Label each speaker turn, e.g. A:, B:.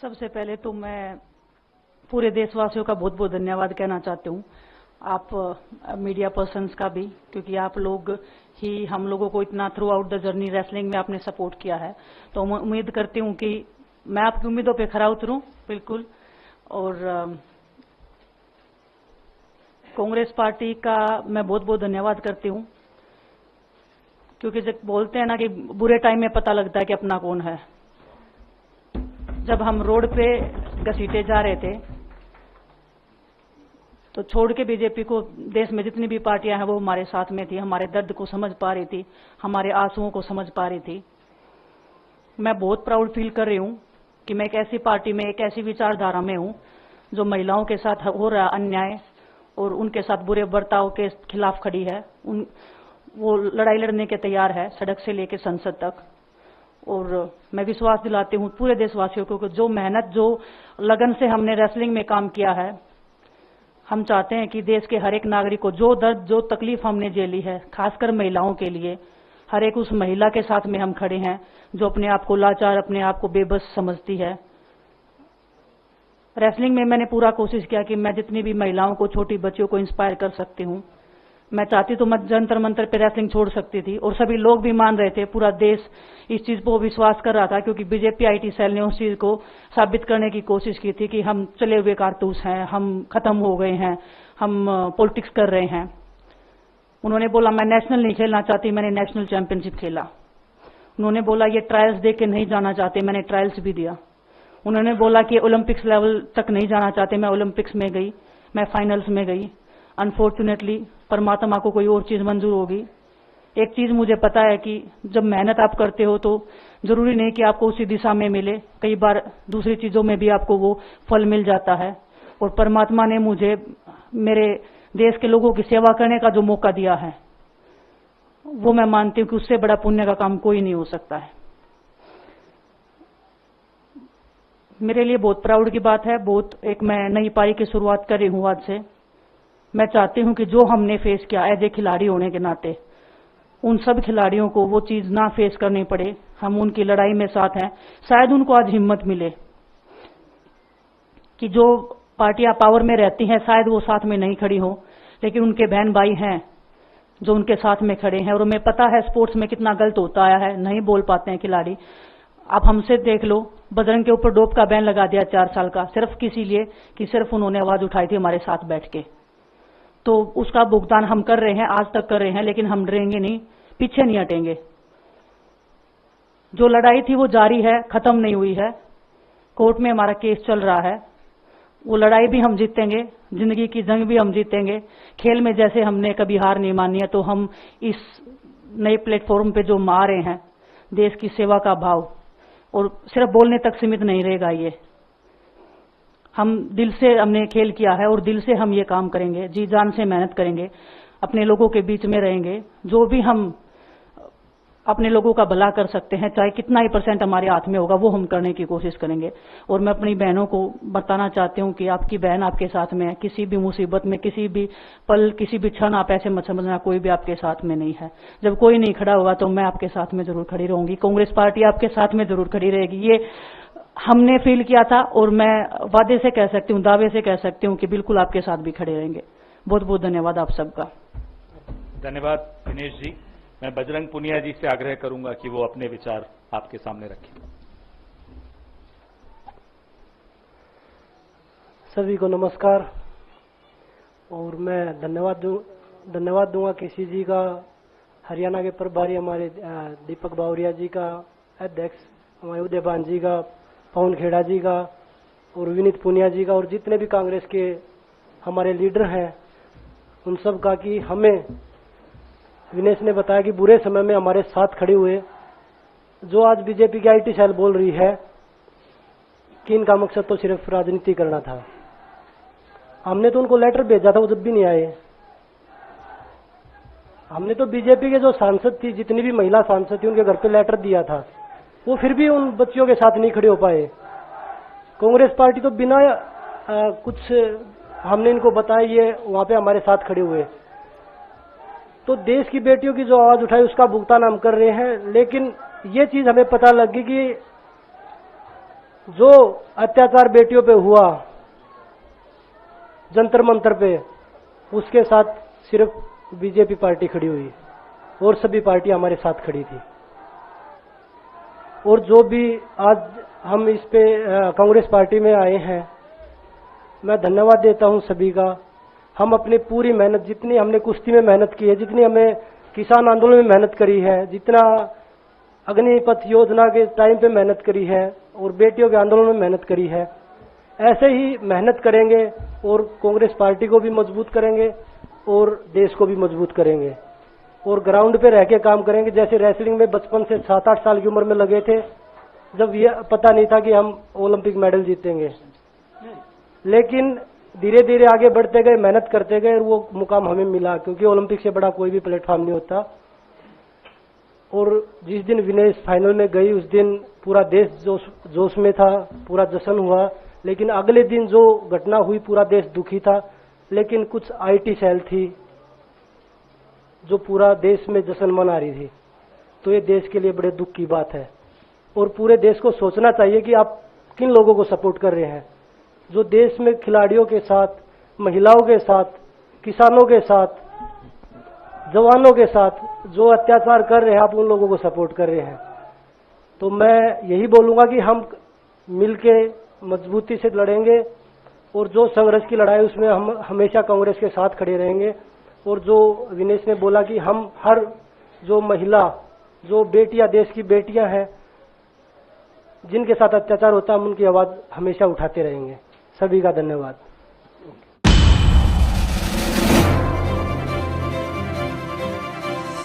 A: सबसे पहले तो मैं पूरे देशवासियों का बहुत बहुत धन्यवाद कहना चाहती हूँ, आप मीडिया पर्सन्स का भी, क्योंकि आप लोग ही हम लोगों को इतना through out the journey wrestling में आपने सपोर्ट किया है। तो मैं उम्मीद करती हूँ कि मैं आपकी उम्मीदों पे खरा उतरूँ बिल्कुल। और कांग्रेस पार्टी का मैं बहुत बहुत धन्यवाद करती हूँ, क्योंकि जब बोलते हैं ना कि बुरे टाइम में पता लगता है कि अपना कौन है। जब हम रोड पे घसीटे जा रहे थे तो छोड़ के बीजेपी को देश में जितनी भी पार्टियां हैं वो हमारे साथ में थी, हमारे दर्द को समझ पा रही थी, हमारे आंसुओं को समझ पा रही थी। मैं बहुत प्राउड फील कर रही हूं कि मैं एक ऐसी पार्टी में, एक ऐसी विचारधारा में हूं जो महिलाओं के साथ हो रहा अन्याय और उनके साथ बुरे बर्ताव के खिलाफ खड़ी है। वो लड़ाई लड़ने के तैयार है, सड़क से लेकर संसद तक। और मैं विश्वास दिलाती हूं पूरे देशवासियों को कि जो मेहनत, जो लगन से हमने रेसलिंग में काम किया है, हम चाहते हैं कि देश के हर एक नागरिक को जो दर्द, जो तकलीफ हमने झेली है, खासकर महिलाओं के लिए, हर एक उस महिला के साथ में हम खड़े हैं जो अपने आप को लाचार, अपने आप को बेबस समझती है। रेसलिंग में मैंने पूरा कोशिश किया कि मैं जितनी भी महिलाओं को, छोटी बच्चियों को इंस्पायर कर सकती हूँ। मैं चाहती तो मैं जंतर मंतर पे रेसलिंग छोड़ सकती थी, और सभी लोग भी मान रहे थे, पूरा देश इस चीज को विश्वास कर रहा था, क्योंकि बीजेपी आईटी सेल ने उस चीज को साबित करने की कोशिश की थी कि हम चले हुए कारतूस हैं, हम खत्म हो गए हैं, हम पॉलिटिक्स कर रहे हैं। उन्होंने बोला मैं नेशनल नहीं खेलना चाहती, मैंने नेशनल चैंपियनशिप खेला। उन्होंने बोला ये ट्रायल्स दे के नहीं जाना चाहते, मैंने ट्रायल्स भी दिया। उन्होंने बोला कि ओलंपिक्स लेवल तक नहीं जाना चाहते, मैं ओलंपिक्स में गई, मैं फाइनल्स में गई। अनफॉर्चुनेटली परमात्मा को कोई और चीज मंजूर होगी। एक चीज मुझे पता है कि जब मेहनत आप करते हो तो जरूरी नहीं कि आपको उसी दिशा में मिले, कई बार दूसरी चीजों में भी आपको वो फल मिल जाता है। और परमात्मा ने मुझे मेरे देश के लोगों की सेवा करने का जो मौका दिया है, वो मैं मानती हूँ कि उससे बड़ा पुण्य का काम कोई नहीं हो सकता है। मेरे लिए बहुत प्राउड की बात है। बहुत एक मैं नई पारी की शुरुआत कर रही हूँ आज से। मैं चाहती हूं कि जो हमने फेस किया एज ए खिलाड़ी होने के नाते, उन सब खिलाड़ियों को वो चीज ना फेस करनी पड़े। हम उनकी लड़ाई में साथ हैं। शायद उनको आज हिम्मत मिले कि जो पार्टियां पावर में रहती हैं शायद वो साथ में नहीं खड़ी हो, लेकिन उनके बहन भाई हैं जो उनके साथ में खड़े हैं। और हमें पता है स्पोर्ट्स में कितना गलत होता आया है, नहीं बोल पाते हैं खिलाड़ी। आप हमसे देख लो, बजरंग के ऊपर डोप का बैन लगा दिया 4 साल का, सिर्फ किसी लिए कि सिर्फ उन्होंने आवाज उठाई थी हमारे साथ बैठ के। तो उसका भुगतान हम कर रहे हैं, आज तक कर रहे हैं, लेकिन हम डरेंगे नहीं, पीछे नहीं हटेंगे। जो लड़ाई थी वो जारी है, खत्म नहीं हुई है। कोर्ट में हमारा केस चल रहा है, वो लड़ाई भी हम जीतेंगे, जिंदगी की जंग भी हम जीतेंगे। खेल में जैसे हमने कभी हार नहीं मानी है, तो हम इस नए प्लेटफॉर्म पे जो आ रहे हैं, देश की सेवा का भाव, और सिर्फ बोलने तक सीमित नहीं रहेगा। ये हम दिल से हमने खेल किया है और दिल से हम ये काम करेंगे, जी जान से मेहनत करेंगे, अपने लोगों के बीच में रहेंगे। जो भी हम अपने लोगों का भला कर सकते हैं, चाहे कितना ही % हमारे हाथ में होगा, वो हम करने की कोशिश करेंगे। और मैं अपनी बहनों को बताना चाहती हूँ कि आपकी बहन आपके साथ में है। किसी भी मुसीबत में, किसी भी पल, किसी भी क्षण आप ऐसे मत समझना कोई भी आपके साथ में नहीं है। जब कोई नहीं खड़ा होगा तो मैं आपके साथ में जरूर खड़ी रहूंगी, कांग्रेस पार्टी आपके साथ में जरूर खड़ी रहेगी। ये हमने फील किया था, और मैं वादे से कह सकती हूँ, दावे से कह सकती हूँ कि बिल्कुल आपके साथ भी खड़े रहेंगे। बहुत बहुत धन्यवाद आप सबका।
B: धन्यवाद दिनेश जी। मैं बजरंग पुनिया जी से आग्रह करूंगा कि वो अपने विचार आपके सामने रखें।
C: सभी को नमस्कार। और मैं धन्यवाद दूंगा केसी जी का, हरियाणा के प्रभारी हमारे दीपक बावरिया जी का, अध्यक्ष हमारे उदयभान जी का, पवन खेड़ा जी का, और विनीत पुनिया जी का, और जितने भी कांग्रेस के हमारे लीडर हैं उन सब का, कि हमें विनेश ने बताया कि बुरे समय में हमारे साथ खड़े हुए। जो आज बीजेपी की आईटी सेल बोल रही है कि इनका मकसद तो सिर्फ राजनीति करना था, हमने तो उनको लेटर भेजा था, वो जब भी नहीं आए। हमने तो बीजेपी के जो सांसद थी, जितनी भी महिला सांसद थी, उनके घर पे लेटर दिया था, वो फिर भी उन बच्चियों के साथ नहीं खड़े हो पाए। कांग्रेस पार्टी तो बिना कुछ हमने इनको बताया, ये वहां पे हमारे साथ खड़े हुए। तो देश की बेटियों की जो आवाज उठाई उसका भुगतान हम कर रहे हैं। लेकिन ये चीज हमें पता लग गई कि जो अत्याचार बेटियों पे हुआ जंतर मंतर पे, उसके साथ सिर्फ बीजेपी पार्टी खड़ी हुई और सभी पार्टी हमारे साथ खड़ी थी। और जो भी आज हम इस पे कांग्रेस पार्टी में आए हैं, मैं धन्यवाद देता हूं सभी का। हम अपनी पूरी मेहनत, जितनी हमने कुश्ती में मेहनत की है, जितनी हमें किसान आंदोलन में मेहनत करी है, जितना अग्निपथ योजना के टाइम पे मेहनत करी है और बेटियों के आंदोलन में मेहनत करी है, ऐसे ही मेहनत करेंगे और कांग्रेस पार्टी को भी मजबूत करेंगे और देश को भी मजबूत करेंगे और ग्राउंड पे रह के काम करेंगे। जैसे रेसलिंग में बचपन से 7-8 साल की उम्र में लगे थे, जब ये पता नहीं था कि हम ओलंपिक मेडल जीतेंगे, लेकिन धीरे धीरे आगे बढ़ते गए, मेहनत करते गए और वो मुकाम हमें मिला, क्योंकि ओलंपिक से बड़ा कोई भी प्लेटफॉर्म नहीं होता। और जिस दिन विनेश फाइनल में गई, उस दिन पूरा देश जोश में था, पूरा जश्न हुआ। लेकिन अगले दिन जो घटना हुई, पूरा देश दुखी था। लेकिन कुछ आईटी सेल थी जो पूरा देश में जश्न मना रही थी। तो ये देश के लिए बड़े दुख की बात है और पूरे देश को सोचना चाहिए कि आप किन लोगों को सपोर्ट कर रहे हैं। जो देश में खिलाड़ियों के साथ, महिलाओं के साथ, किसानों के साथ, जवानों के साथ जो अत्याचार कर रहे हैं, आप उन लोगों को सपोर्ट कर रहे हैं। तो मैं यही बोलूंगा कि हम मिलके मजबूती से लड़ेंगे और जो संघर्ष की लड़ाई, उसमें हम हमेशा कांग्रेस के साथ खड़े रहेंगे। और जो विनेश ने बोला कि हम हर जो महिला, जो बेटियां, देश की बेटियां हैं जिनके साथ अत्याचार होता है, हम उनकी आवाज हमेशा उठाते रहेंगे। सभी का धन्यवाद।